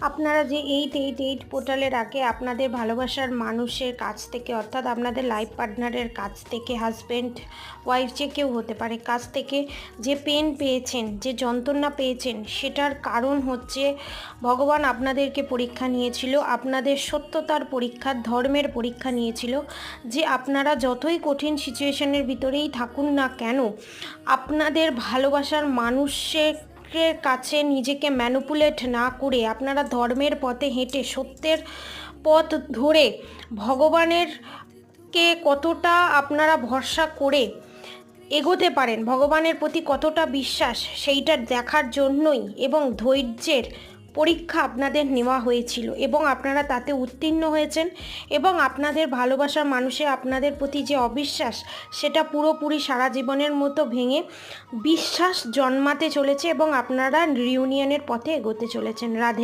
আপনারা যে 888 পোর্টালের আগে আপনাদের ভালোবাসার মানুষের কাছ থেকে, অর্থাৎ আপনাদের লাইফ পার্টনারের কাছ থেকে, হাজব্যান্ড ওয়াইফ যে কেউ হতে পারে, কাছ থেকে যে পেন পেয়েছেন, যে যন্ত্রণা পেয়েছেন, সেটার কারণ হচ্ছে ভগবান আপনাদেরকে পরীক্ষা নিয়েছিল, আপনাদের সত্যতার পরীক্ষা, ধর্মের পরীক্ষা নিয়েছিল। যে আপনারা যতই কঠিন সিচুয়েশনের ভিতরেই থাকুন না কেন, আপনাদের ভালোবাসার মানুষের কাছে নিজেকে ম্যানুপুলেট না করে আপনারা ধর্মের পথে হেঁটে, সত্যের পথ ধরে ভগবানের কে কতটা আপনারা ভরসা করে এগোতে পারেন, ভগবানের প্রতি কতটা বিশ্বাস, সেইটা দেখার জন্যই এবং ধৈর্যের পরীক্ষা আপনাদের নেওয়া হয়েছিল এবং আপনারা তাতে উত্তীর্ণ হয়েছেন। এবং আপনাদের ভালোবাসার মানুষের আপনাদের প্রতি যে অবিশ্বাস, সেটা পুরোপুরি সারা জীবনের মতো ভেঙে বিশ্বাস জন্মাতে চলেছে এবং আপনারা রিউনিয়নের পথে এগোতে চলেছেন। রাধে।